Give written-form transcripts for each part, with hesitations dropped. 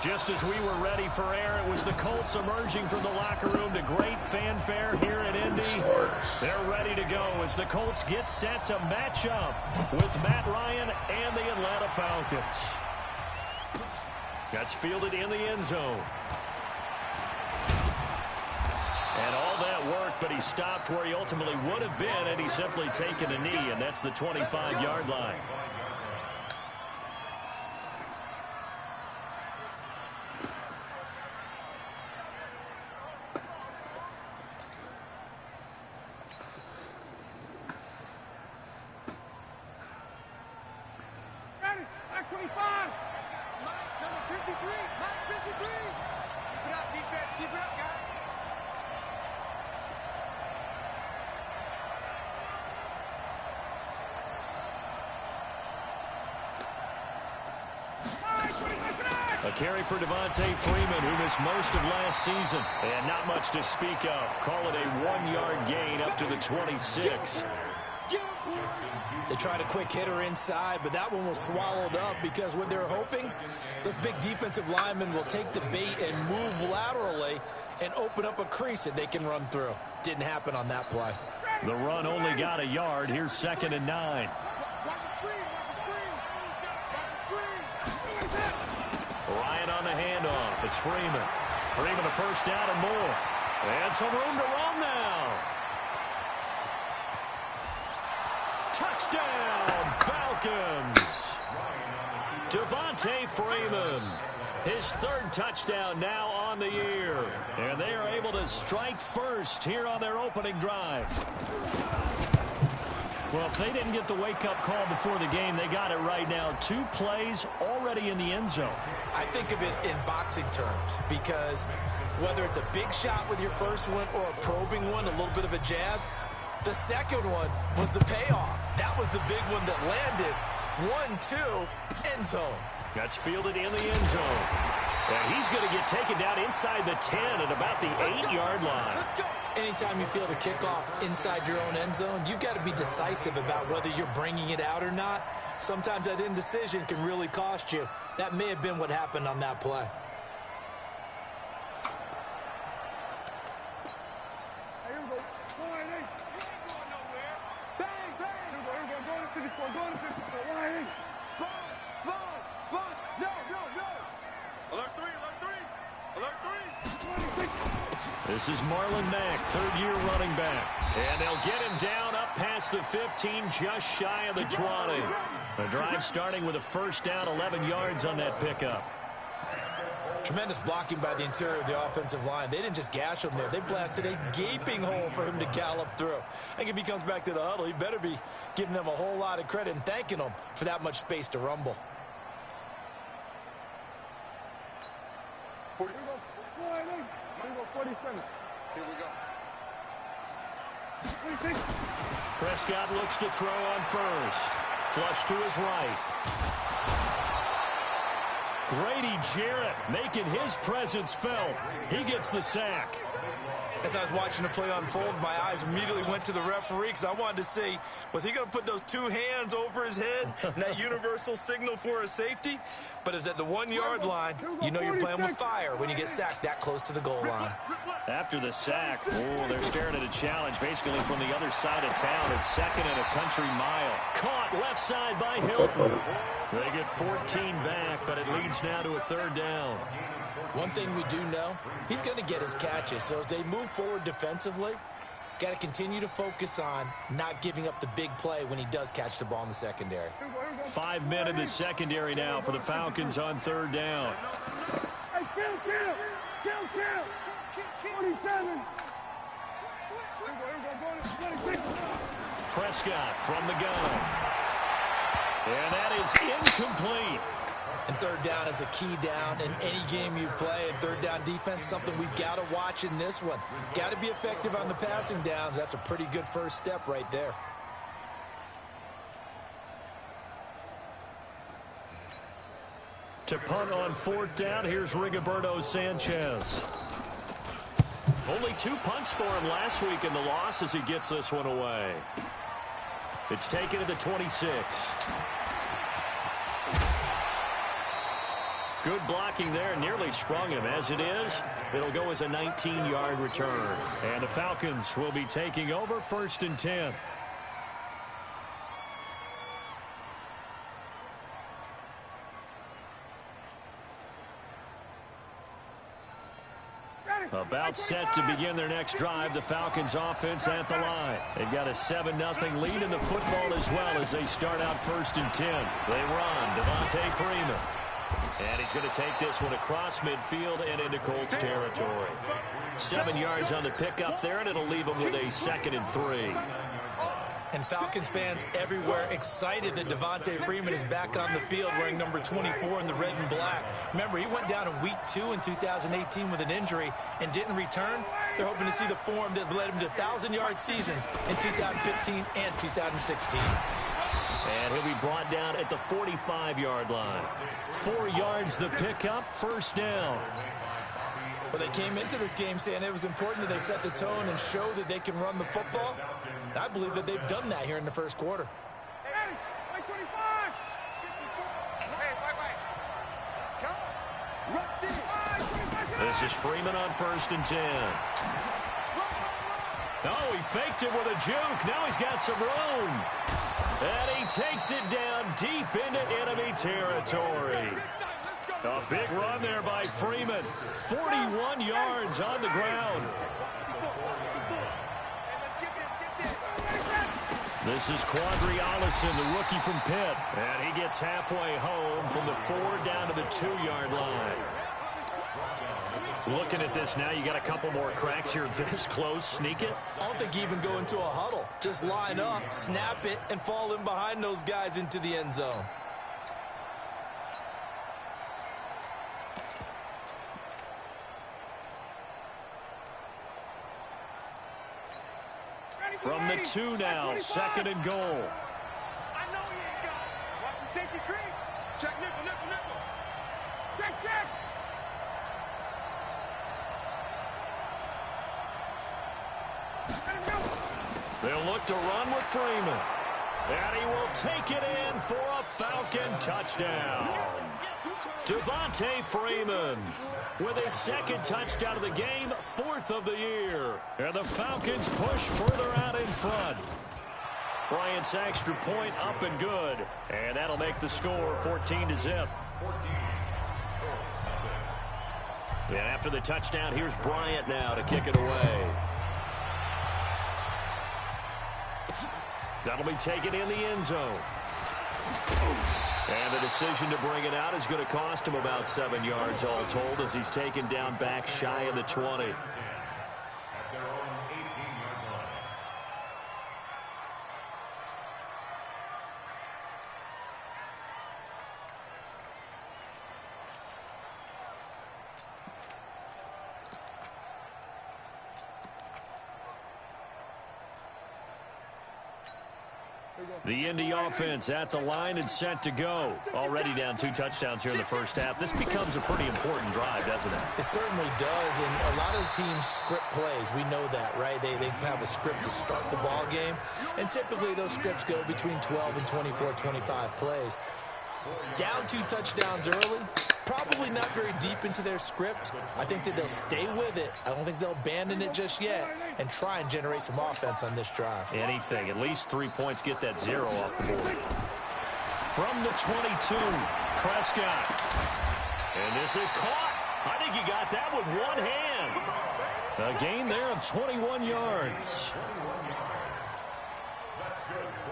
Just as we were ready for air, it was the Colts emerging from the locker room to great fanfare here in Indy. They're ready to go as the Colts get set to match up with Matt Ryan and the Atlanta Falcons. That's fielded in the end zone. And all that work, but he stopped where he ultimately would have been, and he's simply taken a knee, and that's the 25-yard line. A carry for Devontae Freeman, who missed most of last season. And not much to speak of. Call it a 1-yard gain up to the 26. They tried a quick hitter inside, but that one was swallowed up because what they're hoping, those big defensive linemen will take the bait and move laterally and open up a crease that they can run through. Didn't happen on that play. The run only got a yard. Here's 2nd and 9. Ryan on the handoff. It's Freeman. Freeman, a first down and more. And some room to run now. Touchdown, Falcons. Devontae Freeman. His 3rd touchdown now on the year. And they are able to strike first here on their opening drive. Well, if they didn't get the wake-up call before the game, they got it right now. 2 plays already in the end zone. I think of it in boxing terms because whether it's a big shot with your first one or a probing one, a little bit of a jab, the second one was the payoff. That was the big one that landed. 1-2, end zone. That's fielded in the end zone. And he's going to get taken down inside the 10 at about the 8-yard line. Anytime you feel the kickoff inside your own end zone, you've got to be decisive about whether you're bringing it out or not. Sometimes that indecision can really cost you. That may have been what happened on that play. This is Marlon Mack, 3rd-year running back. And they'll get him down up past the 15, just shy of the 20. The drive starting with a first down, 11 yards on that pickup. Tremendous blocking by the interior of the offensive line. They didn't just gash him there. They blasted a gaping hole for him to gallop through. I think if he comes back to the huddle, he better be giving them a whole lot of credit and thanking them for that much space to rumble. 47. Here we go. Prescott looks to throw on first. Flush to his right. Grady Jarrett making his presence felt. He gets the sack. As I was watching the play unfold, my eyes immediately went to the referee because I wanted to see, was he going to put those 2 hands over his head and that universal signal for a safety? But it's at the 1-yard line. You know you're playing with fire when you get sacked that close to the goal line. After the sack, they're staring at a challenge basically from the other side of town. It's 2nd and a country mile. Caught left side by Hilton. They get 14 back, but it leads now to a 3rd down. One thing we do know, he's going to get his catches. So as they move forward defensively, got to continue to focus on not giving up the big play when he does catch the ball in the secondary. 5 men in the secondary now for the Falcons on 3rd down. Hey, kill. 47. Prescott from the gun. And that is incomplete. And 3rd down is a key down in any game you play. And 3rd down defense, something we've got to watch in this one. Got to be effective on the passing downs. That's a pretty good first step right there. To punt on 4th down, here's Rigoberto Sanchez. Only 2 punts for him last week in the loss as he gets this one away. It's taken to the 26. Good blocking there, nearly sprung him. As it is, it'll go as a 19-yard return. And the Falcons will be taking over 1st and 10. About set to begin their next drive. The Falcons offense at the line. They've got a 7-0 lead in the football as well as they start out 1st and 10. They run. Devontae Freeman. And he's going to take this one across midfield and into Colts territory. 7 yards on the pickup there, and it'll leave them with a 2nd and 3. And Falcons fans everywhere excited that Devontae Freeman is back on the field wearing number 24 in the red and black. Remember, he went down in week 2 in 2018 with an injury and didn't return. They're hoping to see the form that led him to 1,000-yard seasons in 2015 and 2016. And he'll be brought down at the 45-yard line. 4 yards the pickup, 1st down. Well, they came into this game saying it was important that they set the tone and show that they can run the football. And I believe that they've done that here in the 1st quarter. This is Freeman on 1st and 10. Oh, he faked it with a juke. Now he's got some room. And he takes it down deep into enemy territory. A big run there by Freeman. 41 yards on the ground. This is Quadri Allison, the rookie from Pitt. And he gets halfway home from the 4 down to the 2-yard line. Looking at this now, you got a couple more cracks here. This close, sneak it. I don't think you even go into a huddle. Just line up, snap it, and fall in behind those guys into the end zone. From the 2 now, 2nd and goal. I know he ain't got it. Watch the safety creep. Check nickel, nickel, nickel. Check, check. They'll look to run with Freeman. And he will take it in for a Falcon touchdown. Devontae Freeman with his 2nd touchdown of the game, 4th of the year. And the Falcons push further out in front. Bryant's extra point up and good. And that'll make the score 14-0. And after the touchdown, here's Bryant now to kick it away. That'll be taken in the end zone. And the decision to bring it out is going to cost him about 7 yards all told as he's taken down back shy of the 20. The Indy offense at the line and set to go. Already down 2 touchdowns here in the 1st half. This becomes a pretty important drive, doesn't it? It certainly does, and a lot of the teams script plays. We know that, right? They have a script to start the ball game, and typically those scripts go between 12 and 24, 25 plays. Down 2 touchdowns early, probably not very deep into their script. I think that they'll stay with it. I don't think they'll abandon it just yet and try and generate some offense on this drive. Anything. At least 3 points, get that 0 off the board. From the 22, Prescott. And this is caught. I think he got that with one hand. A gain there of 21 yards.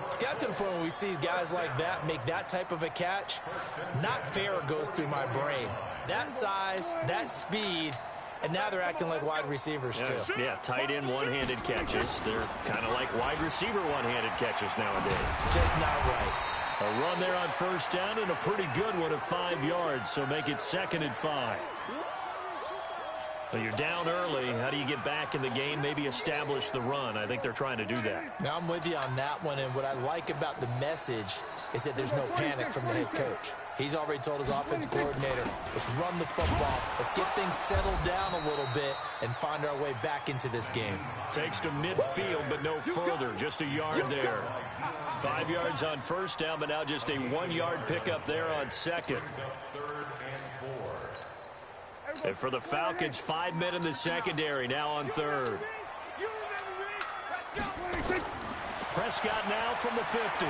It's got to the point where we see guys like that make that type of a catch. Not fair goes through my brain. That size, that speed, and now they're acting like wide receivers too. Yeah, tight end one-handed catches. They're kind of like wide receiver one-handed catches nowadays. Just not right. A run there on 1st down and a pretty good one of 5 yards, so make it 2nd and 5. Well, you're down early. How do you get back in the game? Maybe establish the run. I think they're trying to do that. Now, I'm with you on that one, and what I like about the message is that there's no panic from the head coach. He's already told his offensive coordinator, let's run the football, let's get things settled down a little bit and find our way back into this game. Takes to midfield, but no further. Just a yard there. 5 yards on 1st down, but now just a 1-yard pickup there on 2nd. And for the Falcons, 5 men in the secondary, now on third. Prescott now from the 50.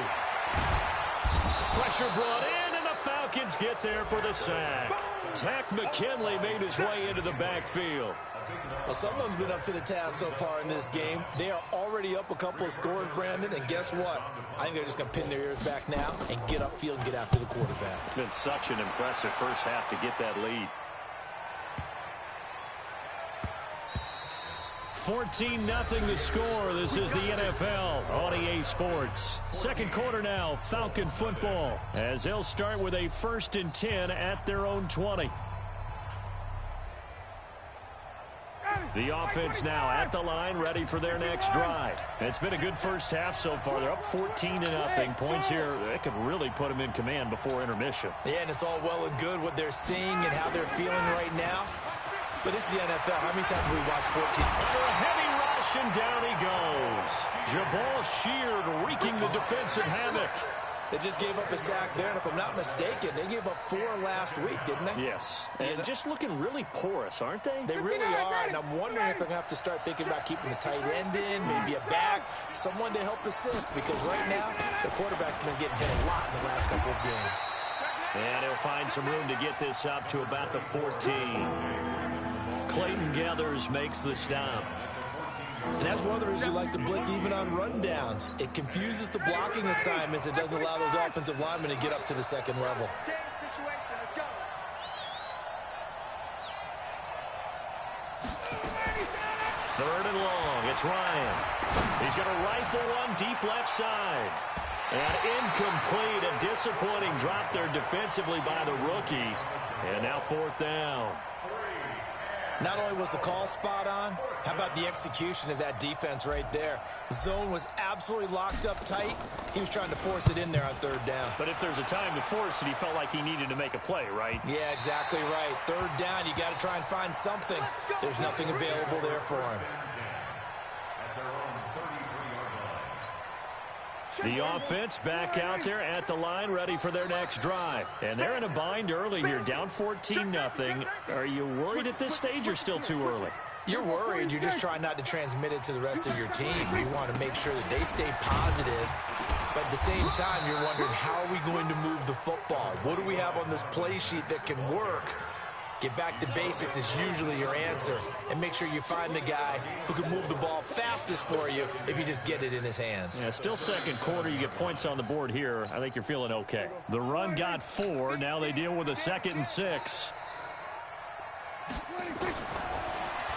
Pressure brought in, and the Falcons get there for the sack. Takk McKinley made his way into the backfield. Well, someone's been up to the task so far in this game. They are already up a couple of scores, Brandon, and guess what? I think they're just going to pin their ears back now and get upfield and get after the quarterback. It's been such an impressive first half to get that lead. 14-0 the score. This is the NFL on EA Sports. Second quarter now, Falcon football, as they'll start with a 1st and 10 at their own 20. The offense now at the line, ready for their next drive. It's been a good first half so far. They're up 14-0. Points here, that could really put them in command before intermission. Yeah, and it's all well and good what they're seeing and how they're feeling right now. But this is the NFL. How many times have we watched 14? Under a heavy rush, and down he goes. Jabal Sheard wreaking the defensive havoc. They just gave up a sack there, and if I'm not mistaken, they gave up 4 last week, didn't they? Yes, and just looking really porous, aren't they? They really are, and I'm wondering if they're going to have to start thinking about keeping the tight end in, maybe a back, someone to help assist, because right now, the quarterback's been getting hit a lot in the last couple of games. And he'll find some room to get this up to about the 14. Clayton Gathers makes the stop. And that's one of the reasons you like to blitz even on rundowns. It confuses the blocking assignments. It doesn't allow those offensive linemen to get up to the second level. Third and long. It's Ryan. He's going to rifle one deep left side. And incomplete. A disappointing drop there defensively by the rookie. And now 4th down. Not only was the call spot on, how about the execution of that defense right there? Zone was absolutely locked up tight. He was trying to force it in there on 3rd down. But if there's a time to force it, he felt like he needed to make a play, right? Yeah, exactly right. 3rd down, you got to try and find something. There's nothing available there for him. The offense back out there at the line, ready for their next drive. And they're in a bind early here, down 14-0. Are you worried at this stage or still too early? You're worried. You're just trying not to transmit it to the rest of your team. You want to make sure that they stay positive. But at the same time, you're wondering, how are we going to move the football? What do we have on this play sheet that can work? Get back to basics is usually your answer. And make sure you find the guy who can move the ball fastest for you if you just get it in his hands. Yeah, still second quarter. You get points on the board here. I think you're feeling okay. The run got 4. Now they deal with a 2nd and 6.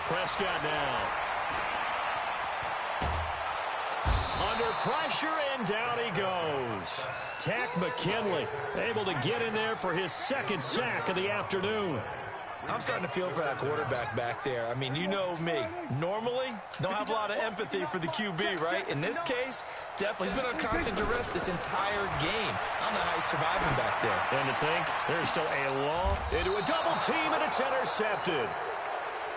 Prescott now. Under pressure, and down he goes. Takk McKinley able to get in there for his 2nd sack of the afternoon. I'm starting to feel for that quarterback back there. I mean, you know me. Normally, don't have a lot of empathy for the QB, right? In this case, definitely. He's been on constant duress this entire game. I don't know how he's surviving back there. And to think, there's still a long into a double team, and it's intercepted.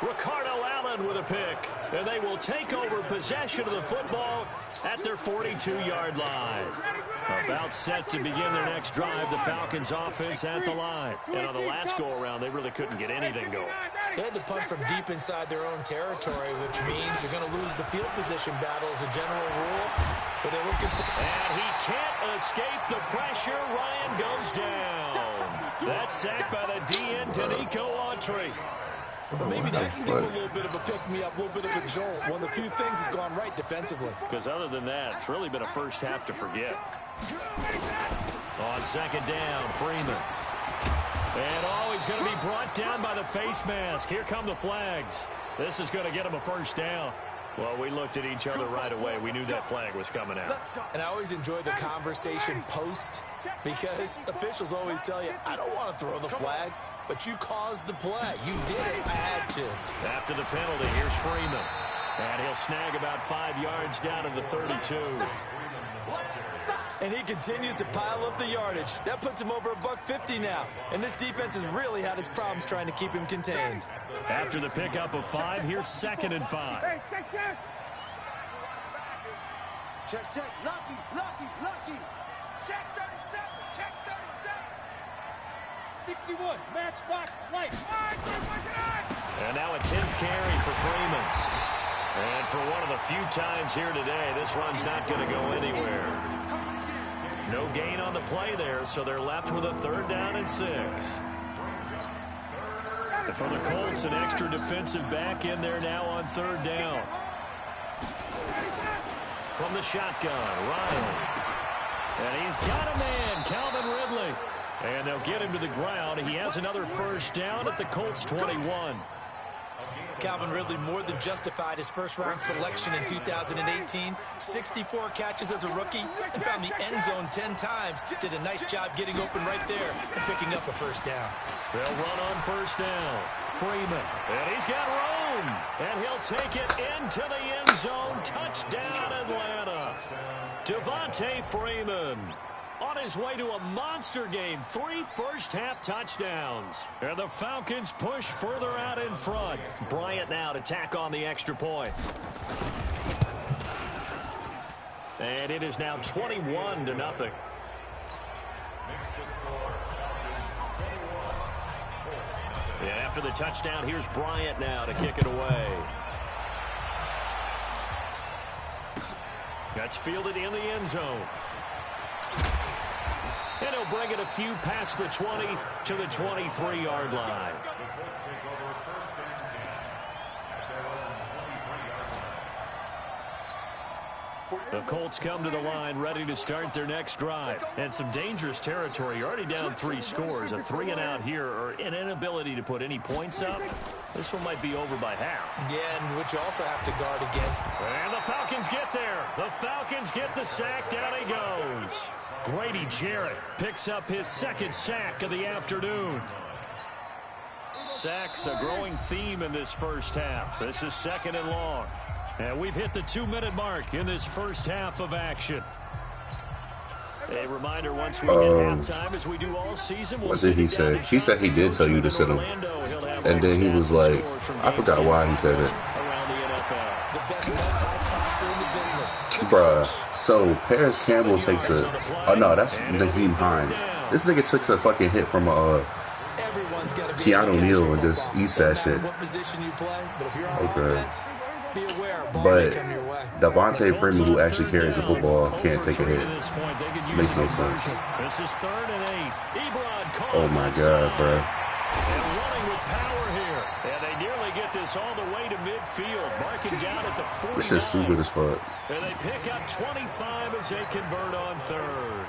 Ricardo Allen with a pick, and they will take over possession of the football at their 42-yard line. About set to begin their next drive, the Falcons offense at the line. And on the last go-around, they really couldn't get anything going. They had to punt from deep inside their own territory, which means you're going to lose the field position battle as a general rule. But they're looking for... And he can't escape the pressure. Ryan goes down. That's sacked by the DN, Danico Autry. But maybe that can give him a little bit of a pick-me-up, a little bit of a jolt. One of the few things has gone right defensively. Because other than that, it's really been a first half to forget. On 2nd down, Freeman. And he's going to be brought down by the face mask. Here come the flags. This is going to get him a 1st down. Well, we looked at each other right away. We knew that flag was coming out. And I always enjoy the conversation post, because officials always tell you, I don't want to throw the flag. But you caused the play. You did it. I had to. After the penalty, here's Freeman. And he'll snag about 5 yards down to the 32. And he continues to pile up the yardage. That puts him over $150 now. And this defense has really had its problems trying to keep him contained. After the pickup of 5, here's 2nd and 5. Hey, check. Check. Lucky. Check 37. Check 37. 61, matchbox light. All right, And now a 10th carry for Freeman. And for one of the few times here today, this run's not going to go anywhere. No gain on the play there, so they're left with a 3rd down and 6. And for the Colts, an extra defensive back in there now on 3rd down. From the shotgun, Riley. And he's got a man, Calvin Ridley. And they'll get him to the ground. He has another 1st down at the Colts 21. Calvin Ridley more than justified his first-round selection in 2018. 64 catches as a rookie and found the end zone 10 times. Did a nice job getting open right there and picking up a 1st down. They'll run on 1st down. Freeman. And he's got room. And he'll take it into the end zone. Touchdown, Atlanta. Devontae Freeman on his way to a monster game. 3 first-half touchdowns. And the Falcons push further out in front. Bryant now to tack on the extra point. And it is now 21-0. And after the touchdown, here's Bryant now to kick it away. That's fielded in the end zone. And he'll bring it a few past the 20 to the 23-yard line. The Colts come to the line ready to start their next drive. And some dangerous territory. You're already down 3 scores. A 3-and-out here or an inability to put any points up. This one might be over by half. Yeah, and which you also have to guard against. And the Falcons get there. The Falcons get the sack. Down he goes. Grady Jarrett picks up his 2nd sack of the afternoon. Sacks a growing theme in this first half. This is 2nd and long. And we've hit the 2-minute mark in this first half of action. A reminder, once we get halftime, as we do all season, what did he say? He said he did tell you to sit him. And then he was like, I forgot why he said it. Bruh, so Paris Campbell takes a... Oh, no, that's Naheem Hines. This nigga took a fucking hit from Keanu Neal and just eats that shit. Okay. But Devontae Freeman, who actually carries the football, can't take a hit. Makes no sense. This is 3rd and 8. Oh my God, bro. And running with power here. And they nearly get this all the way to midfield. Marking down at the 49. This shit's stupid as fuck. And they pick up 25 as they convert on 3rd.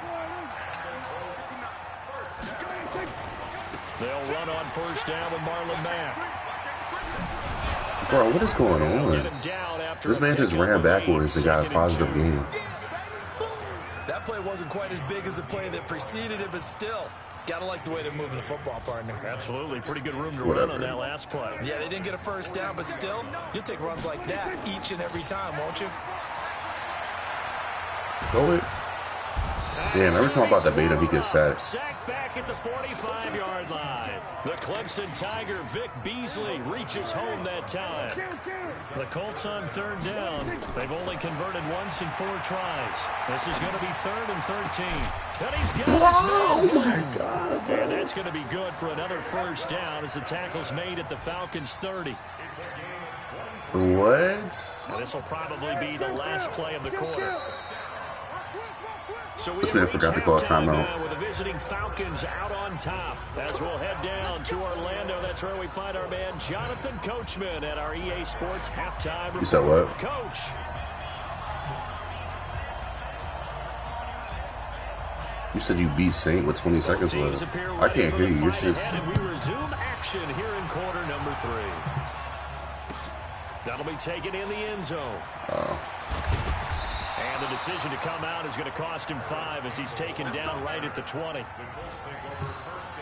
They'll run on 1st down with Marlon Mack. Bro, what is going on? This man just ran backwards and got a positive game. That play wasn't quite as big as the play that preceded it, but still, gotta like the way they're moving the football, partner. Absolutely. Pretty good room to run on that last play. Yeah, they didn't get a 1st down, but still, you'll take runs like that each and every time, won't you? Go it. Damn, every time I'm about to bait him, he gets sacked. Sacked back at the 45-yard line. The Clemson Tiger, Vic Beasley, reaches home that time. The Colts on 3rd down. They've only converted once in 4 tries. This is going to be 3rd and 13. And he's got oh my God, bro. And that's going to be good for another 1st down as the tackle's made at the Falcons' 30. What? And this will probably be the last play of the quarter. So this man forgot to call a timeout. With the visiting Falcons out on top. As we'll head down to Orlando, that's where we find our man Jonathan Coachman at our EA Sports halftime report. You said what? Coach. You said you beat Saint with 20 seconds left. I can't hear you. Your shit's... And we resume action here in quarter number 3. That'll be taken in the end zone. And the decision to come out is going to cost him 5 as he's taken down right at the 20.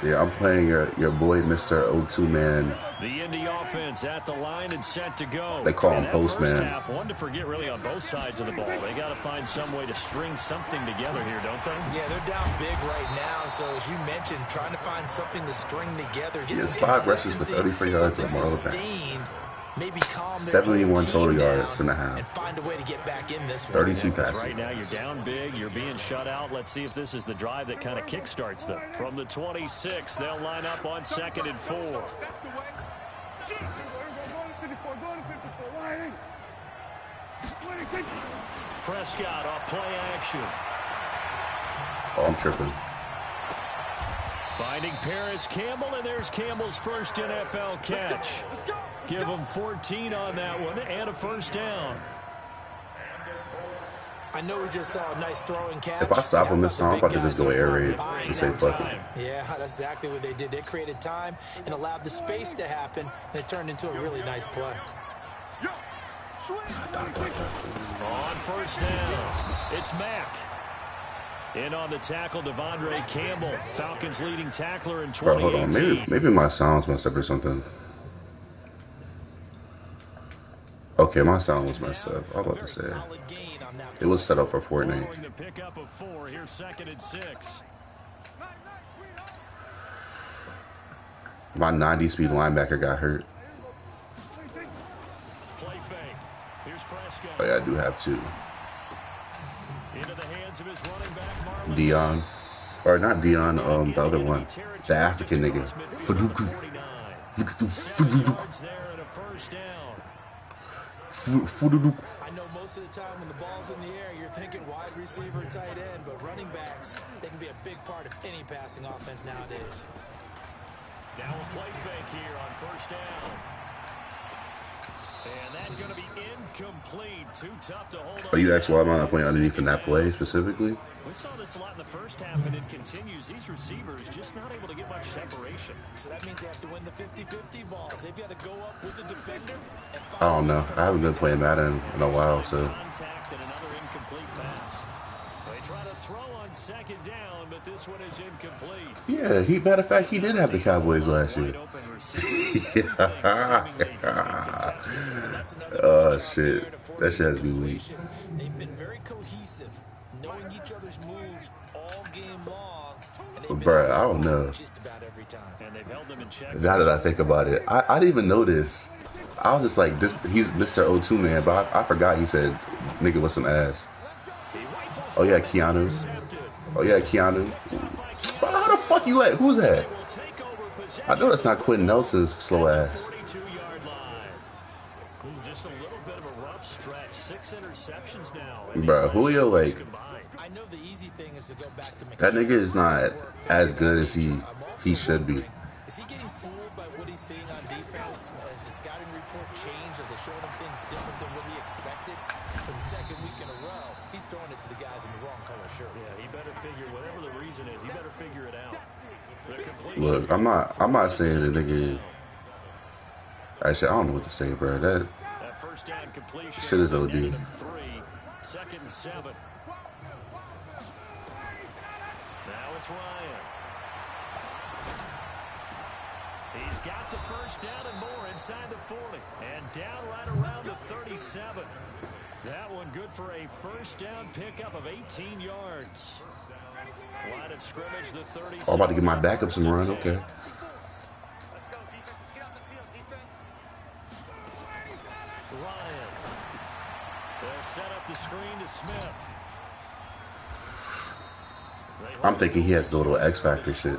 Yeah, I'm playing your boy, Mr. O2 Man. The Indy offense at the line and set to go. They call him Postman. Half, one to forget really on both sides of the ball. They got to find some way to string something together here, don't they? Yeah, they're down big right now. So as you mentioned, trying to find something to string together. Get some 5 rushes for 33 yards and Marlon Mack. Maybe calm 71 total yards and a half. And find a way to get back in this 32 passes. Right now you're down big. You're being shut out. Let's see if this is the drive that kind of kickstarts them. From the 26, they'll line up on 2nd and 4. Prescott off play action. Oh, I'm tripping. Finding Paris Campbell, and there's Campbell's first NFL catch. Give him 14 on that one and a first down. I know we just saw a nice throwing catch. If I stop him this time, I'm about to just go air raid and say fuck it. Yeah, that's exactly what they did. They created time and allowed the space to happen, and it turned into a really nice play. On first down, it's Mack. In on the tackle, Devondre Campbell, Falcons leading tackler in 2018. Bro, hold on. Maybe my sound's messed up or something. Okay, my sound was messed up. I was about to say it was set up for Fortnite. The pickup of 4. Here's 2nd and 6. My 90-speed linebacker got hurt. Play fake. Here's Prescott. Oh yeah, I do have 2. Into the hands of his running back, Marlon. Dion, or not Dion, the other one, the African nigga. Faduku. I know most of the time when the ball's in the air, you're thinking wide receiver, tight end, but running backs, they can be a big part of any passing offense nowadays. Now a play fake here on first down. And that's going to be incomplete. Too tough to hold on. Are you actually why am I not playing underneath in that play specifically? We saw this a lot in the first half, and it continues. These receivers just not able to get much separation. So that means they have to win the 50-50 balls. They've got to go up with the defender. I don't know. I haven't been playing Madden in a while, so. Contact and another incomplete pass. They try to throw on second down, but this one is incomplete. Yeah, matter of fact, he did have the Cowboys last year. Oh shit, that shit has me weak. They've been very cohesive, knowing each other's moves all game long. Bruh, I don't know. Just about every time. And they've held them in check. Now that I think about it, I didn't even know this. I was just like, he's Mr. O2 man, but I forgot he said nigga with some ass. Oh yeah, Keanu. Oh yeah, Keanu. Bro, how the fuck you at? Who's that? I know that's not Quentin Nelson's slow ass. Just a little bit of a rough stretch. 6 interceptions now. Bro, Julio, like, I know the easy thing is to go back to that nigga is not as good as he should be. Is he getting fooled by what he's seeing on defense? Has the scouting report changed? Are they showing him things different than what he expected? For the second week in a row, he's throwing it to the guys in the wrong color shirts. Yeah, he better figure, whatever the reason is, he better figure it out. Look, I'm not saying the nigga. Actually, I don't know what to say, bro. That first down completion shit is OD. 3, 2nd and 7. Now it's Ryan. He's got the first down and more inside the 40. And down right around the 37. That one good for a first down pickup of 18 yards. Line of scrimmage, the 30. I'm about to give my backup some run. Okay. Let's go, defense. Let's get out the field, defense. Ryan. They'll set up the screen to Smith. I'm thinking he has the little X Factor shit.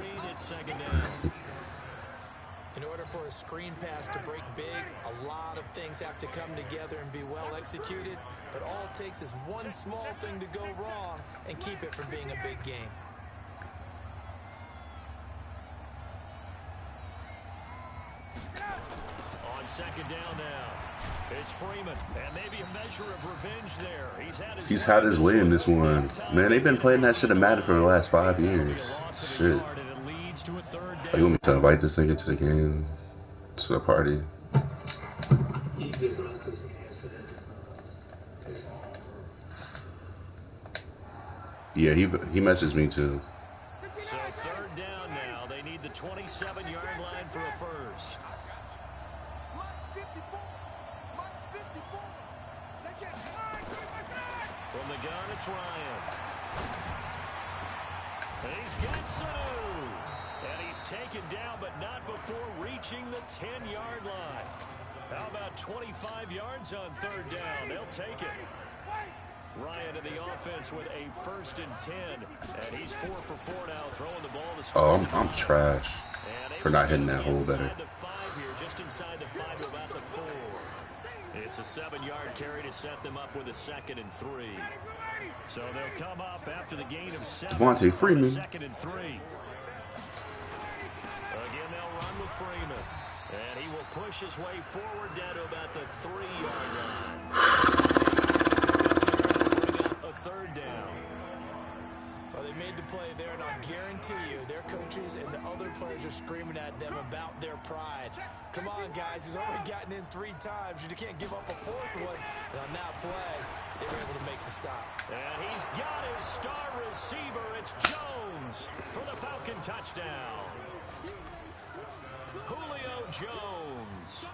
In order for a screen pass to break big, a lot of things have to come together and be well executed. But all it takes is one small thing to go wrong and keep it from being a big game. On second down now, it's Freeman, and maybe a measure of revenge there. He's had his way in this one. Man, they've been playing that shit in Madden for the last 5 years. Shit. Oh, you want me to invite this nigga to the game? To the party? Yeah, he messaged me too. So third down now. They need the 27-yard line for a first. From the gun, it's Ryan. He's got Sanu. And he's taken down, but not before reaching the 10-yard line. How about 25 yards on third down? They'll take it. Ryan in the offense with a 1st and 10. And he's 4 for 4 now, throwing the ball to Oh, I'm trash for not hitting that hole better. Just inside the 5 to about the 4. It's a 7-yard carry to set them up with a 2nd and 3. So they'll come up after the gain of 7. Devontae Freeman. 2nd and 3. Again, they'll run with Freeman. And he will push his way forward down to about the 3-yard line. A 3rd down. Well, they made the play there, and I'll guarantee you their coaches and the other players are screaming at them about their pride. Come on, guys. He's already gotten in 3 times. You can't give up a 4th one. And on that play, they were able to make the stop. And he's got his star receiver. It's Jones for the Falcon touchdown. Julio Jones.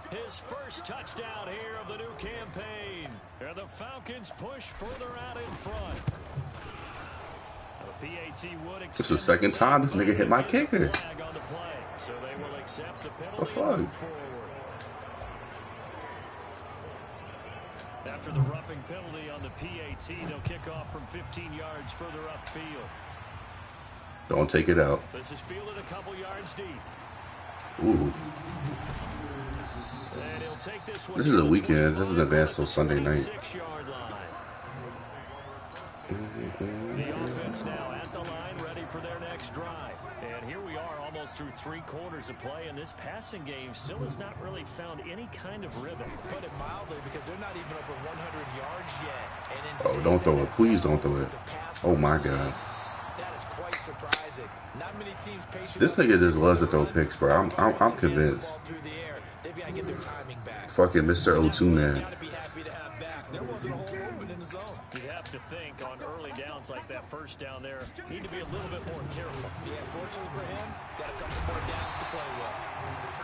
His first touchdown here of the new campaign. And the Falcons push further out in front. It's the 2nd time this nigga hit my kicker. So they will accept the penalty. The fuck? After the roughing penalty on the PAT, they'll kick off from 15 yards further upfield. Don't take it out. This is fielded a couple yards deep. Ooh. And he'll take this one. This is a weekend. This isn't advanced till Sunday night. 6-yard line. The offense now at the line, ready for their next drive. And here we are almost through 3 quarters of play, and this passing game still has not really found any kind of rhythm. Put it mildly, because they're not even over 100 yards yet. Oh, don't throw it. Please don't throw it. Oh, my God. That is quite surprising. Not many teams patient. This nigga just loves to throw picks, bro. I'm convinced. They've got to get their timing back. Fucking Mr. O2 man. There wasn't a hole open in the zone. You'd have to think on early downs like that first down there, need to be a little bit more careful. Yeah, fortunately for him, got a couple more downs to play with.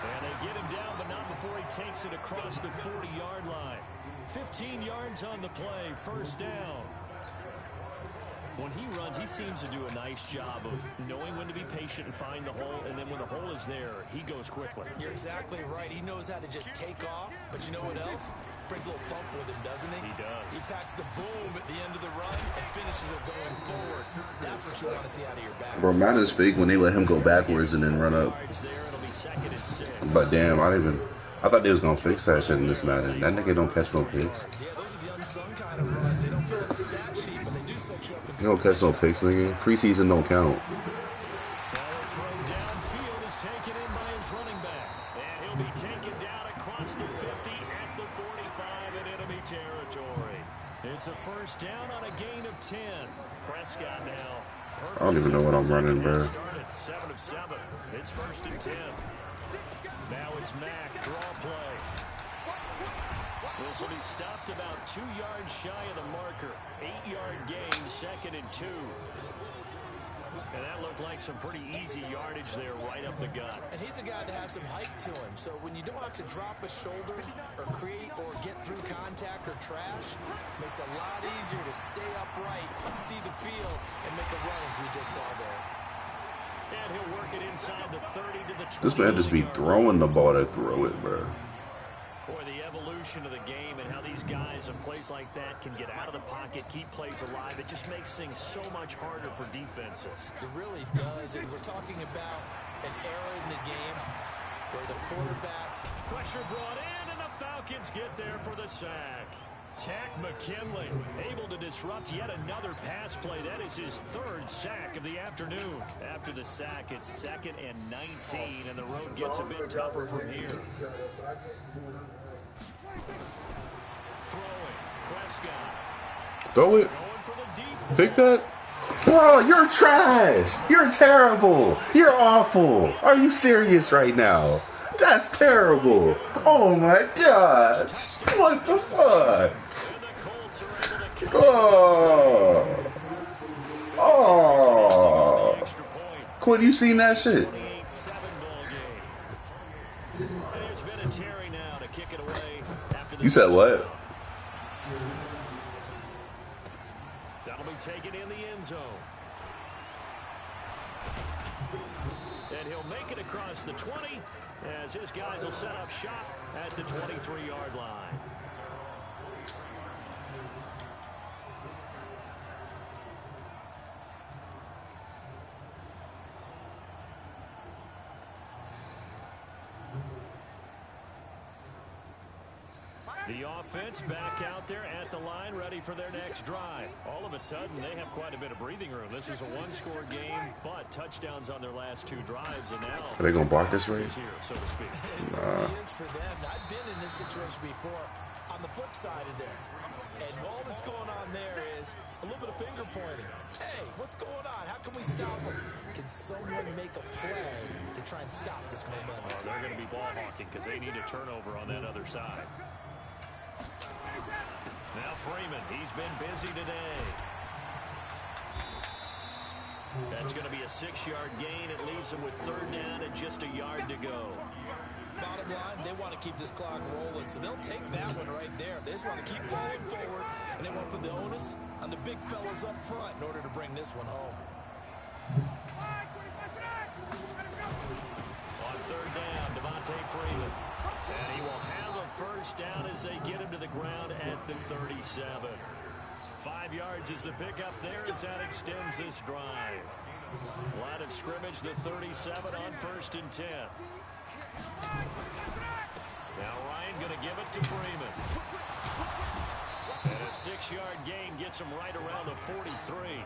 And they get him down, but not before he takes it across the 40-yard line. 15 yards on the play, 1st down. When he runs, he seems to do a nice job of knowing when to be patient and find the hole, and then when the hole is there, he goes quickly. You're exactly right. He knows how to just take off, but you know what else? Brings a little thump with him, doesn't he? He does. He packs the boom at the end of the run and finishes it going forward. That's what you want to see out of your back. Bro, mine is fake when they let him go backwards and then run up. But damn, I thought they was gonna fix that shit in this Madden. That nigga don't catch no picks. Yeah, those are the unsung kind of runs. They don't fit on the stat sheet, but they do set you up. He don't catch no picks, nigga. Preseason don't count. It's a 1st down on a gain of 10. Prescott now. I don't even know what I'm running, bro. 7 of 7. It's 1st and 10. Now it's Mack, draw play. This will be stopped about 2 yards shy of the marker. 8-yard gain, 2nd and 2. And that looked like some pretty easy yardage there right up the gut. And he's a guy that has some height to him. So when you don't have to drop a shoulder or create or get through contact or trash, makes it a lot easier to stay upright, see the field, and make a run as we just saw there. And he'll work it inside the 30 to the 20. This man just be throwing the ball to throw it, bro. Boy, the evolution of the game and how these guys in plays like that can get out of the pocket, keep plays alive, it just makes things so much harder for defenses. It really does, and we're talking about an era in the game where the quarterbacks... Pressure brought in, and the Falcons get there for the sack. Tack McKinley able to disrupt yet another pass play. That is his 3rd sack of the afternoon. After the sack, it's 2nd and 19, and the road gets a bit tougher from here. Throwing, Prescott. Throw it. Pick that. Bro, you're trash. You're terrible. You're awful. Are you serious right now? That's terrible. Oh my gosh. What the fuck? Oh. Oh. Quinn, you seen that shit? You said what? That'll be taken in the end zone. And he'll make it across the 20 as his guys will set up shop at the 23-yard line. The offense back out there at the line, ready for their next drive. All of a sudden, they have quite a bit of breathing room. This is a one-score game, but touchdowns on their last 2 drives, and now are they gonna block this race? Here, so to speak. It certainly is for them. I've been in this situation before. On the flip side of this, and all that's going on there is a little bit of finger pointing. Hey, what's going on? How can we stop them? Can someone make a play to try and stop this momentum? Oh, they're going to be ball hawking because they need a turnover on that other side. Now Freeman, he's been busy today. That's going to be a 6-yard gain. It leaves them with 3rd down and just a yard to go. Bottom line, they want to keep this clock rolling, so they'll take that one right there. They just want to keep falling forward, and they want to put the onus on the big fellas up front in order to bring this one home. On 3rd down, Devontae Freeman. And he will have a 1st down as they get him to the ground at the 37. 5 yards is the pickup there as that extends this drive. Line of scrimmage, the 37 on 1st and 10. Now Ryan going to give it to Freeman. And a 6-yard gain gets him right around the 43.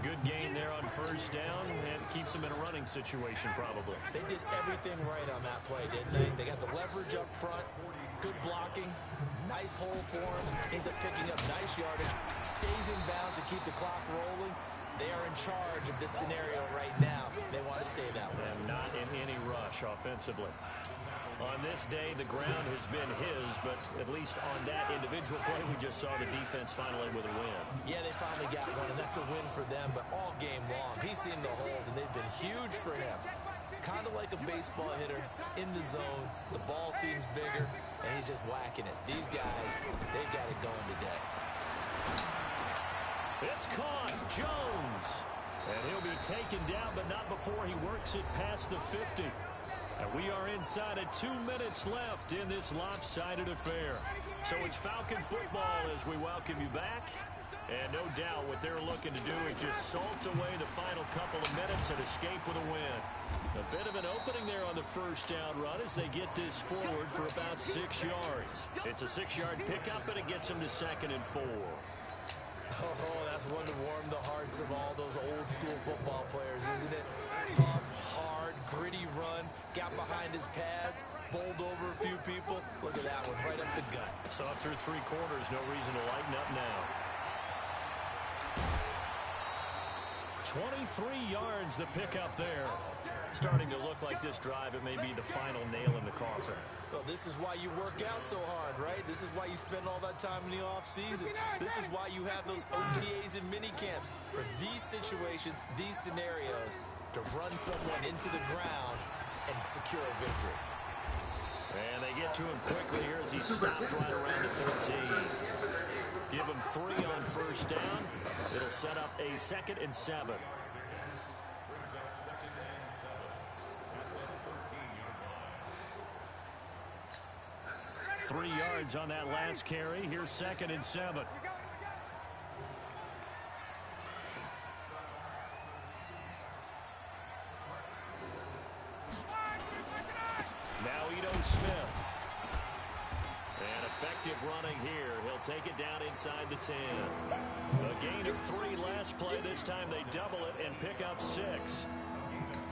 Good gain there on 1st down and keeps him in a running situation probably. They did everything right on that play, didn't they? They got the leverage up front, good blocking, nice hole for him, ends up picking up nice yardage, stays in bounds to keep the clock rolling. They are in charge of this scenario right now. They want to stay that way. And not in any rush offensively. On this day, the ground has been his, but at least on that individual play, we just saw the defense finally with a win. Yeah, they finally got one, and that's a win for them, but all game long, he's seen the holes, and they've been huge for him. Kind of like a baseball hitter in the zone. The ball seems bigger, and he's just whacking it. These guys, they've got it going today. It's caught. Jones. And he'll be taken down, but not before he works it past the 50. And we are inside of 2 minutes left in this lopsided affair. So it's Falcon football as we welcome you back. And no doubt what they're looking to do is just salt away the final couple of minutes and escape with a win. A bit of an opening there on the 1st down run as they get this forward for about 6 yards. It's a 6-yard pickup, and it gets them to 2nd and 4. Oh, that's one to warm the hearts of all those old school football players, isn't it? Tough, hard, gritty run, got behind his pads, bowled over a few people. Look at that one, right up the gut. Saw through 3 quarters, no reason to lighten up now. 23 yards the pickup there. Starting to look like this drive, it may be the final nail in the coffin. Well, this is why you work out so hard, right? This is why you spend all that time in the off-season. This is why you have those OTAs and mini-camps. For these situations, these scenarios, to run someone into the ground and secure a victory. And they get to him quickly here as he stops right around the 13. Give him 3 on 1st down. It'll set up a 2nd and 7. 3 yards on that last carry. Here's 2nd and 7. Now Ito Smith. And effective running here. He'll take it down inside the 10. A gain of 3 last play. This time they double it and pick up 6.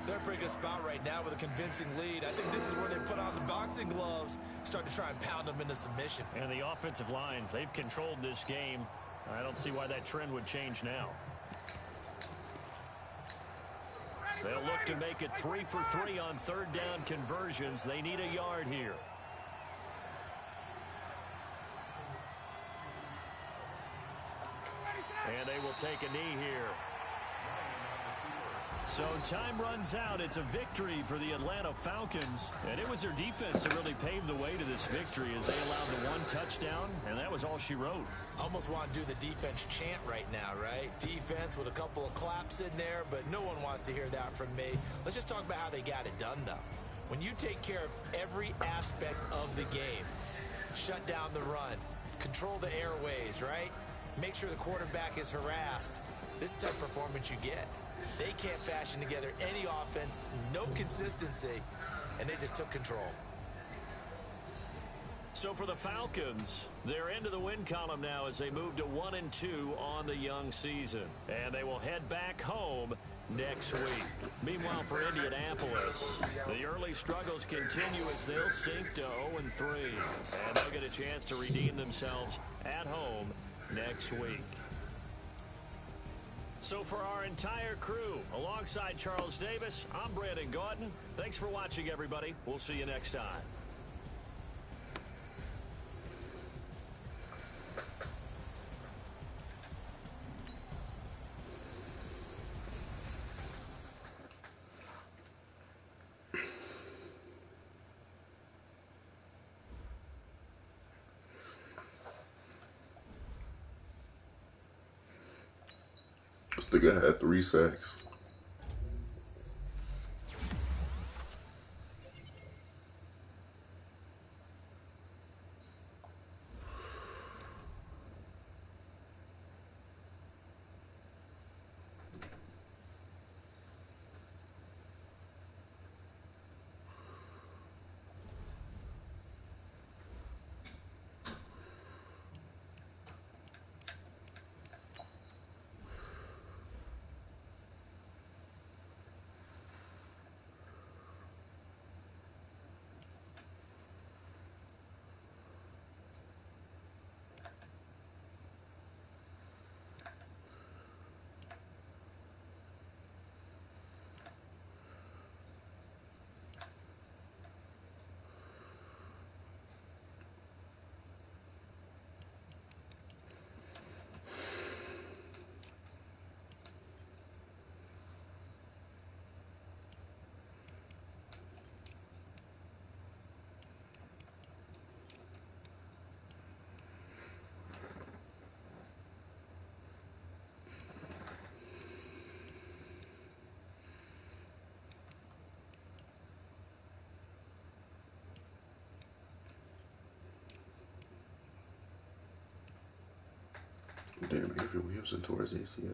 They're in a pretty good spot right now with a convincing lead. I think this is where they put on the boxing gloves, start to try and pound them into submission. And the offensive line, they've controlled this game. I don't see why that trend would change now. They'll look to make it 3 for 3 on 3rd down conversions. They need a yard here. And they will take a knee here. So time runs out. It's a victory for the Atlanta Falcons. And it was their defense that really paved the way to this victory as they allowed the 1 touchdown, and that was all she wrote. Almost want to do the defense chant right now, right? Defense with a couple of claps in there, but no one wants to hear that from me. Let's just talk about how they got it done, though. When you take care of every aspect of the game, shut down the run, control the airways, right? Make sure the quarterback is harassed. This is the type of performance you get. They can't fashion together any offense, no consistency, and they just took control. So for the Falcons, they're into the win column now as they move to 1-2 on the young season. And they will head back home next week. Meanwhile, for Indianapolis, the early struggles continue as they'll sink to 0-3. And they'll get a chance to redeem themselves at home next week. So for our entire crew, alongside Charles Davis, I'm Brandon Gaudin. Thanks for watching, everybody. We'll see you next time. This nigga had 3 sacks. Damn, Avery Williamson tore his ACL.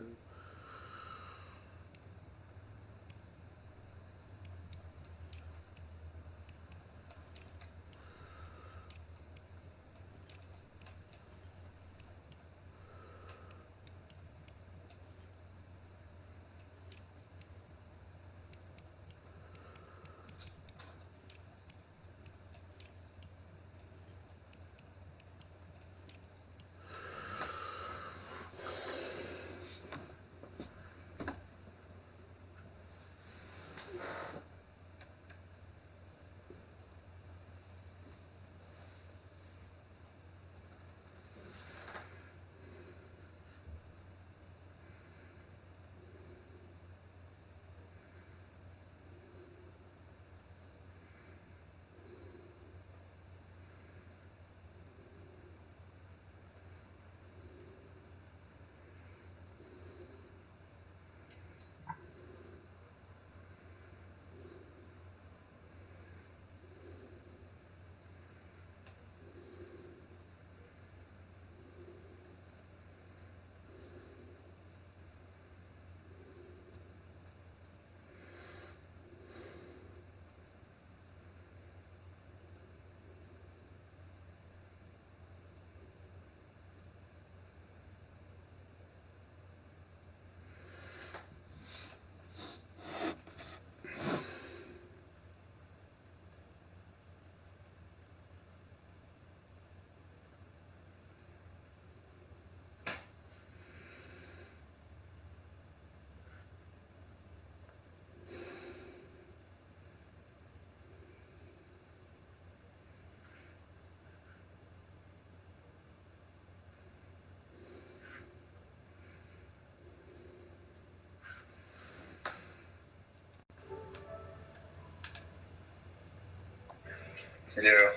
Yeah.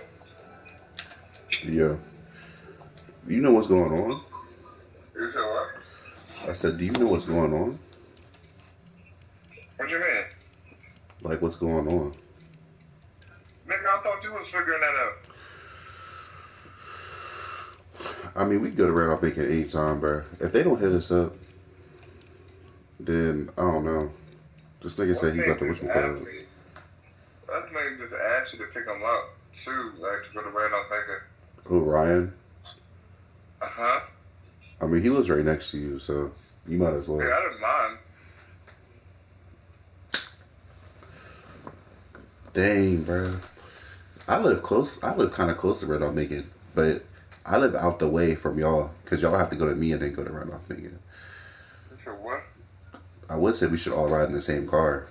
Yeah. You know what's going on? You said what? I said, do you know what's going on? What you mean? Like, what's going on? Nigga, I thought you was figuring that out. I mean, we good around making 8 time, bro. If they don't hit us up, then I don't know. This nigga said he got the whatchamacallit. That nigga just asked you to pick him up, too, like, for the red on nigga. Oh, Ryan? Uh-huh. I mean, he lives right next to you, so you might as well. Yeah, I didn't mind. Dang, bro. I live close. I live kind of close to Randolph Macon, but I live out the way from y'all because y'all have to go to me and then go to Randolph Macon. You said what? I would say we should all ride in the same car.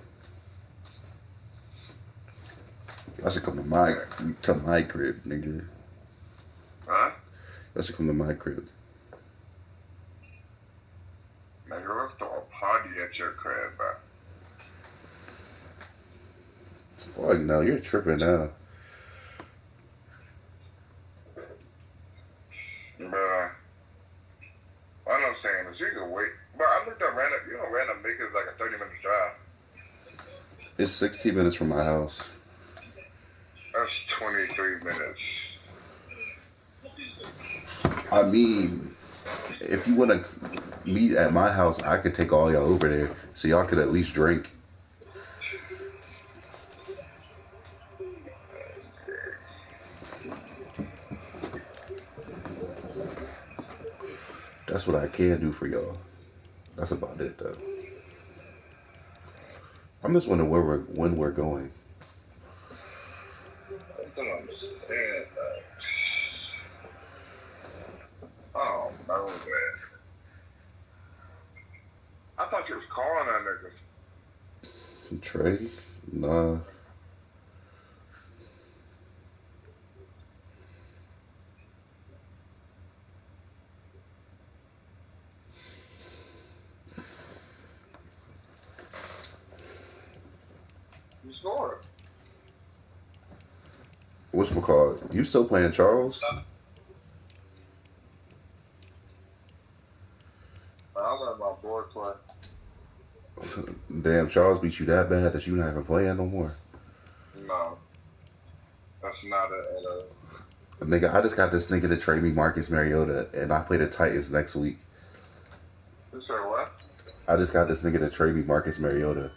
Y'all should come to my crib, nigga. Huh? Y'all should come to my crib. Nigga, let's throw a party at your crib, bro. Fuck no, you're tripping now. Bruh. All I'm saying is you can wait. But I looked up random, Random Macon is like a 30-minute drive. It's 16 minutes from my house. That's 23 minutes. I mean, if you want to meet at my house, I could take all y'all over there so y'all could at least drink. That's what I can do for y'all. That's about it, though. I'm just wondering when we're going. That's what I'm saying, oh, no, man. I thought you was calling that nigga. Trey? Nah. You scored. Whatchamacallit? You still playing Charles? I'll let my boy play. Damn, Charles beat you that bad that you not even playing no more. No. That's not it. Nigga, I just got this nigga to trade me Marcus Mariota, and I play the Titans next week. You said what? I just got this nigga to trade me Marcus Mariota.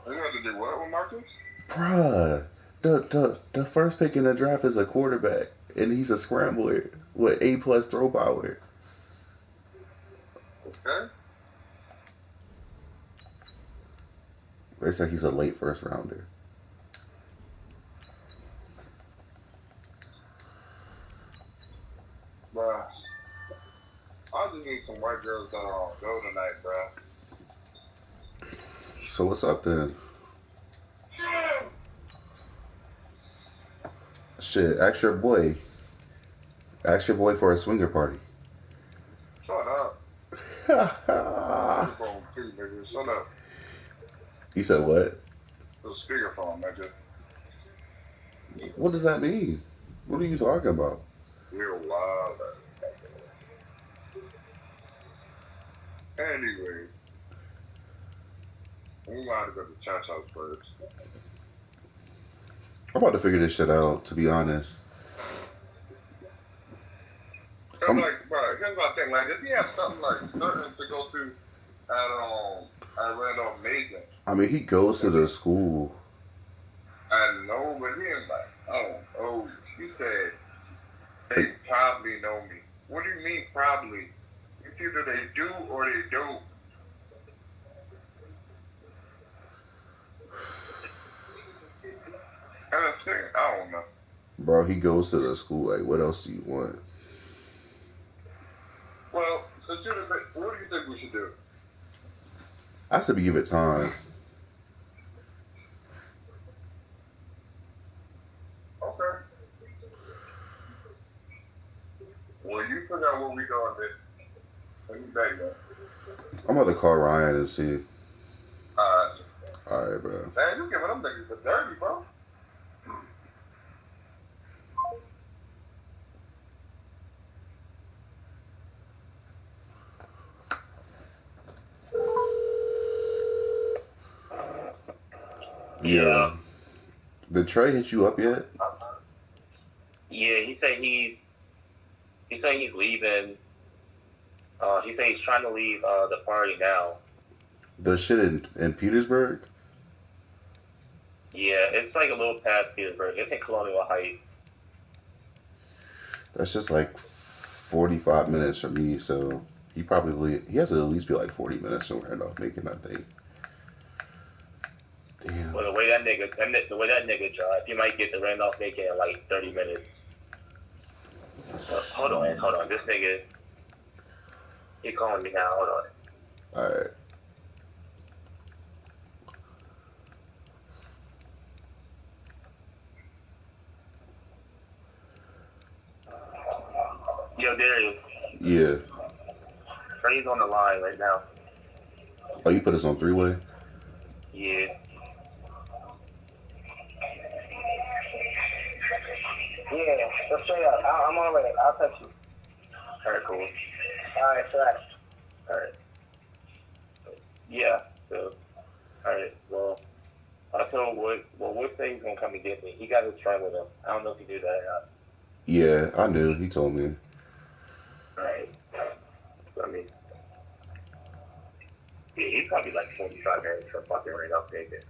You had to do what with Marcus? Bruh, the first pick in the draft is a quarterback, and he's a scrambler with A+ throw power. Okay. They say he's a late first rounder. Bruh. I just need some white girls that are on go tonight, bruh. So what's up then? Shit, ask your boy. Ask your boy for a swinger party. Shut up. You Phone too, nigga. Shut up. said what? The speakerphone, nigga. What does that mean? What are you talking about? You're wild. Anyway. We might have go to Church House first. I'm about to figure this shit out, to be honest. Cause like, bro, here's my thing. Like, if he has something like certain to go to at Randolph Macon. I mean, he goes to the school. I know, but he is like, oh, he said they probably know me. What do you mean probably? It's either they do or they don't. I don't know. Bro, he goes to the school. Like, what else do you want? Well, what do you think we should do? I said give it time. Okay. Well, you figure out what we doing, bitch. Let me back up. I'm about to call Ryan and see. Alright. Alright, bro. Man, you giving them niggas the dirty, bro. Yeah. Did Trey hit you up yet? Yeah, he said he's leaving. He said he's trying to leave the party now. The shit in Petersburg? Yeah, it's like a little past Petersburg. It's in Colonial Heights. That's just like 45 minutes for me, so he has to at least be like 40 minutes from Randolph Macon, I think. Damn. Well, the way that nigga drive, he might get the Randolph Macon in like 30 minutes. Hold on. This nigga, he calling me now. Hold on. All right. Yo, Darius. Yeah. Trey's on the line right now. Oh, you put us on three-way? Yeah. Yeah, just straight up. I'm on it. I'll text you. All right, cool. All right, fast. All right. Yeah. So, all right. Well, I told Wood. Well, Wood said he's gonna come and get me. He got his friend with him. I don't know if he did that or not. Yeah, I knew. He told me. All right. I mean, yeah, he's probably like 45 minutes from fucking Randolph Macon.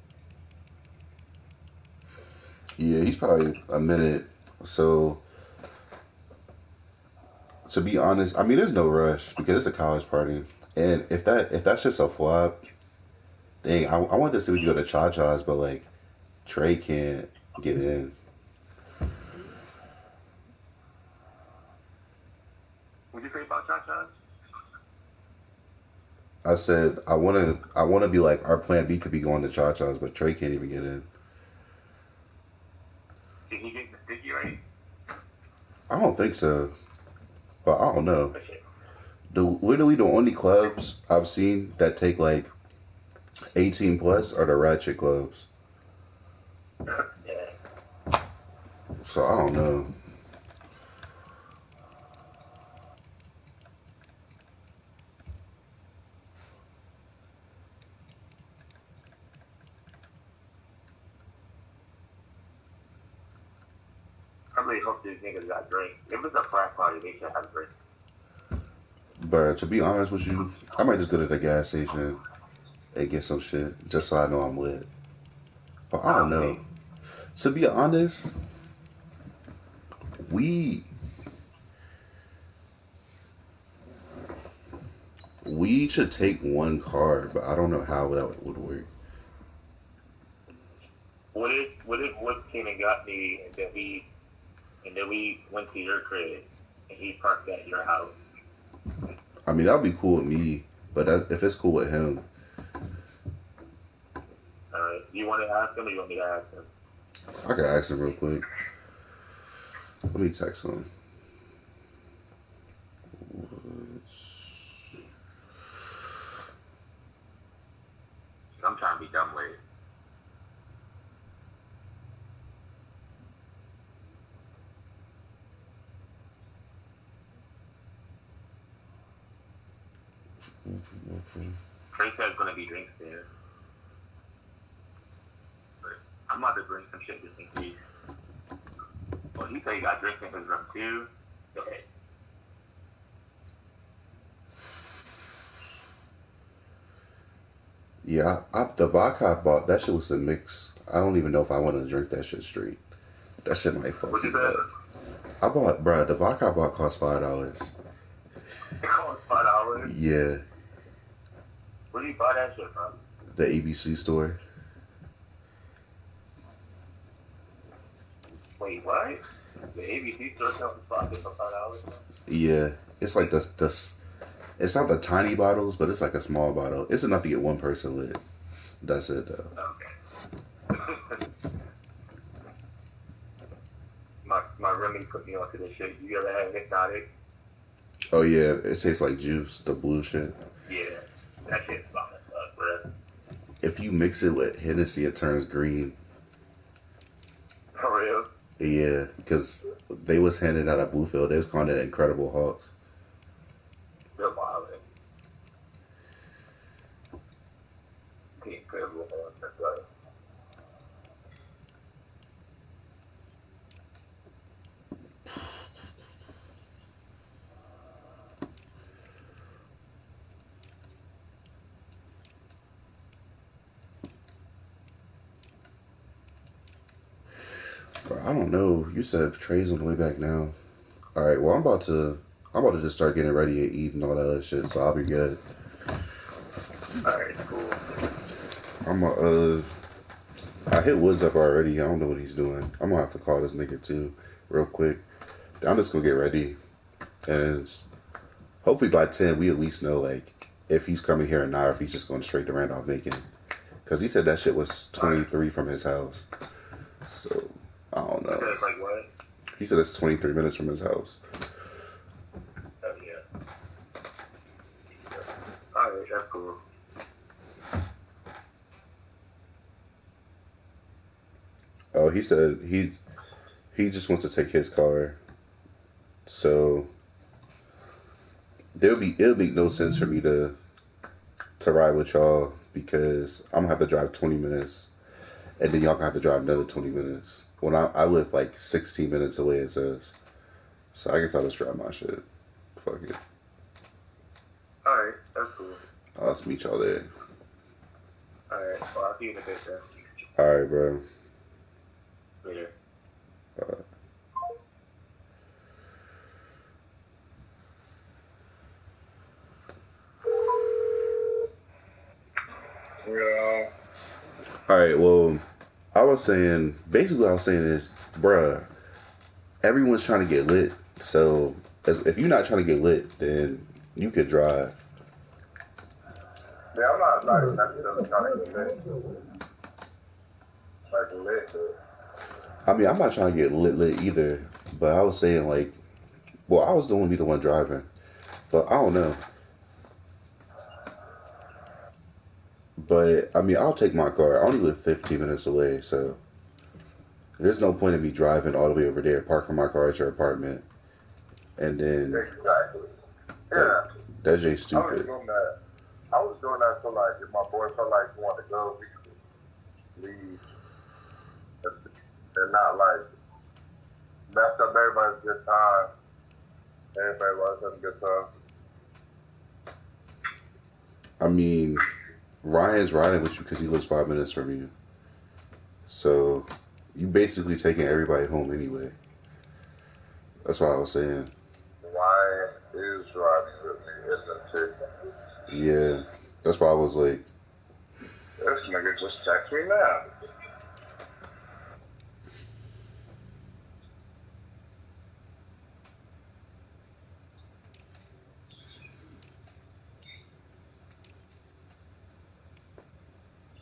Yeah, he's probably a minute. So, to be honest, I mean, there's no rush because it's a college party, and if that's just a flop, dang, I want to see we can go to Cha Cha's, but like Trey can't get in. What'd you say about Cha-Cha's? I said I wanna be like our plan B could be going to Cha Cha's, but Trey can't even get in. Did he get the sticky right? I don't think so, but I don't know. Literally the only clubs I've seen that take like 18 plus are the ratchet clubs. Yeah. So I don't know. I really hope these niggas got drinks. If it's a frat party, they should have drinks. But to be honest with you, I might just go to the gas station and get some shit just so I know I'm lit. But I don't know. To be honest, we should take one car, but I don't know how that would work. What if Wood came and got me and then we went to your crib and he parked at your house? I mean, that'd be cool with me, but if it's cool with him. Alright. You want to ask him or you want me to ask him? I can ask him real quick. Let me text him. I'm trying to be dumb with it. Trey said it's gonna be drinks there. But I'm about to bring some shit just in case. Well, he said he got drinks in his room too. Okay. Yeah, the vodka I bought, that shit was a mix. I don't even know if I want to drink that shit straight. That shit might fuck me up. I bought, bruh, the vodka I bought cost $5. It cost $5? Yeah. Where do you buy that shit from? The ABC store. Wait, what? The ABC store sells vodka for $5? Yeah. It's like it's not the tiny bottles, but it's like a small bottle. It's enough to get one person lit. That's it though. Okay. my roommate put me onto this shit. You ever had Hypnotic? Oh yeah, it tastes like juice, the blue shit. Yeah, that shit's fun as fuck, bro. If you mix it with Hennessy, it turns green. For real? Yeah, because they was handing out at Bluefield. They was calling it Incredible Hawks. They're wild. The Incredible Hawks, that's right. Bro, I don't know. You said Trey's on the way back now. All right. Well, I'm about to just start getting ready and eating all that other shit, so I'll be good. All right, cool. I hit Woods up already. I don't know what he's doing. I'm gonna have to call this nigga too, real quick. I'm just gonna get ready, and hopefully by 10 we at least know like if he's coming here or not, or if he's just going straight to Randolph Macon. Because he said that shit was 23 from his house. So I don't know. Like what? He said it's 23 minutes from his house. Oh yeah. All right, that's cool. Oh, he said he just wants to take his car. So it'll make no sense for me to ride with y'all because I'm gonna have to drive 20 minutes, and then y'all gonna have to drive another 20 minutes. When I live like 16 minutes away, it says. So I guess I'll just drive my shit. Fuck it. All right, that's cool. I'll just meet y'all there. All right, well I'll see you in a bit then. All right, bro. Later. Yeah. All right, well, basically what I was saying is, bruh, everyone's trying to get lit. So if you're not trying to get lit, then you could drive. Yeah, I'm not like necessarily trying to get lit. I mean, I'm not trying to get lit either, but I was saying like, well, I was the one driving, but I don't know. But I mean, I'll take my car. I only live 15 minutes away, so there's no point in me driving all the way over there, parking my car at your apartment, and then Exactly. Yeah. that's just stupid. I was doing that so like if my boy felt like he wanted to go, we could leave and not like mess up everybody's good time. Everybody was having a good time. I mean, Ryan's riding with you because he lives 5 minutes from you. So you basically taking everybody home anyway. That's what I was saying. Ryan is riding with me, isn't it? Yeah, that's why I was like, This nigga just text me now.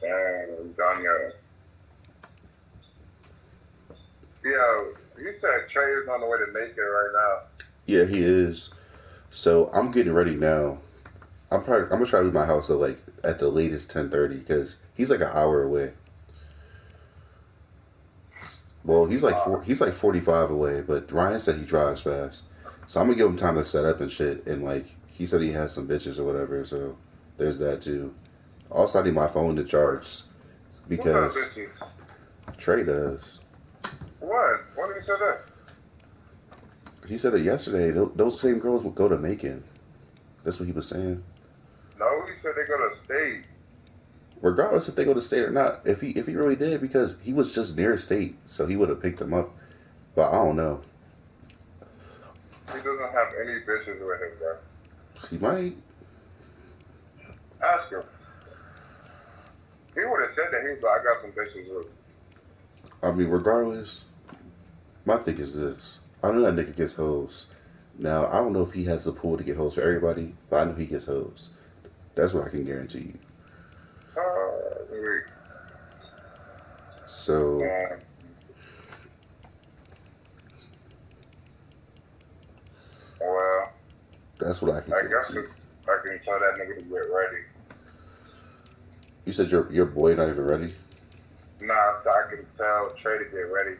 Damn, Daniel. Yo, you said Trey is on the way to Macon right now. yeah, he is. So I'm getting ready now. I'm gonna try to leave my house at the latest 10:30 because he's like an hour away. Well, he's like 45 away, but Ryan said he drives fast, so I'm gonna give him time to set up and shit. And like he said, he has some bitches or whatever, so there's that too. Also, I need my phone to charge because What bitches? Trey does. What? When did he say that? He said it yesterday. Those same girls would go to Macon. That's what he was saying. No, he said they go to state. Regardless if they go to state or not, if he really did, because he was just near state, so he would have picked them up. But I don't know. He doesn't have any bitches with him, bro. He might. Ask him. He would have said that. He was like, I got some bitches with him. I mean, regardless, my thing is this. I know that nigga gets hoes. Now, I don't know if he has the pool to get hoes for everybody, but I know he gets hoes. That's what I can guarantee you. Wait. So, well, that's what I can guarantee. I can tell that nigga to get ready. You said your boy not even ready? Nah, I can tell Trey to get ready.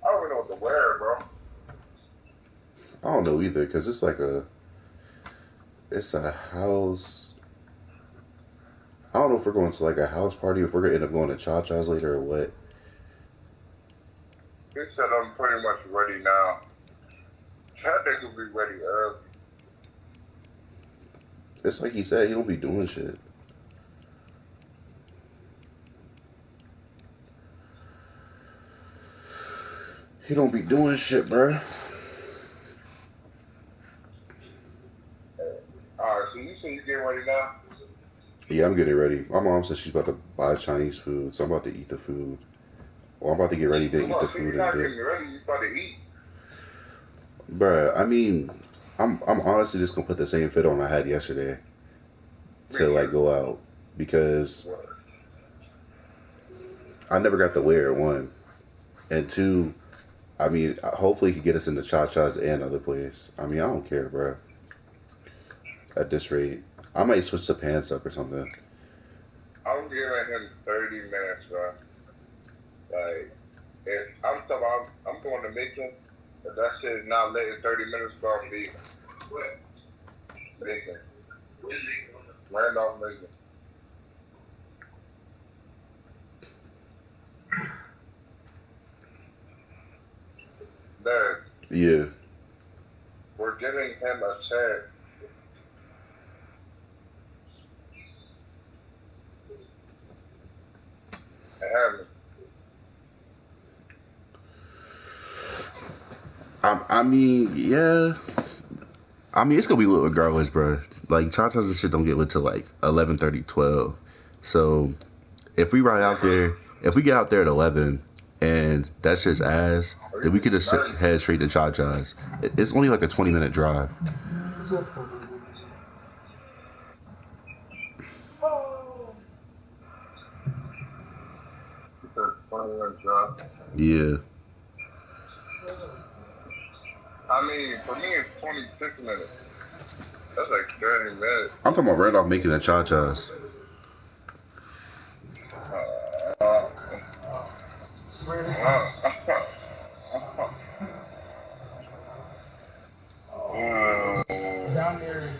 I don't even know what to wear, bro. I don't know either, because it's a house. I don't know if we're going to like a house party, or if we're going to end up going to Cha-Cha's later or what. He said I'm pretty much ready now. That nigga be ready early. It's like he said, he don't be doing shit. He don't be doing shit, bro. Alright, so you say you getting ready now? Yeah, I'm getting ready. My mom said she's about to buy Chinese food, so I'm about to eat the food. Well, I'm about to get ready to eat the food You're and not dip. getting ready, you about to eat. Bruh, I mean, I'm honestly just gonna put the same fit on I had yesterday to like go out because I never got to wear it, one. And two, I mean, hopefully he can get us into Cha-Cha's and other place. I mean, I don't care, bro. At this rate, I might switch the pants up or something. I'm giving him 30 minutes, bro. Like, if I'm talking about, I'm going to Macon. If that shit is not late in 30 minutes, bro, I'm leaving. What? Macon. Randolph, Macon. Dad, Yeah. we're giving him a chance. I mean, yeah. I mean, it's gonna be lit regardless, bro. Like Cha-Cha's and shit don't get lit till like 11:30, 12. So if we ride out there, if we get out there at 11 and that's just ass, then we could just head straight to Cha-Cha's. It's only like a 20-minute drive. Yeah. I mean, for me, it's 26 minutes. That's like 30 minutes. I'm talking about Randolph making a Cha-Cha's. Down there.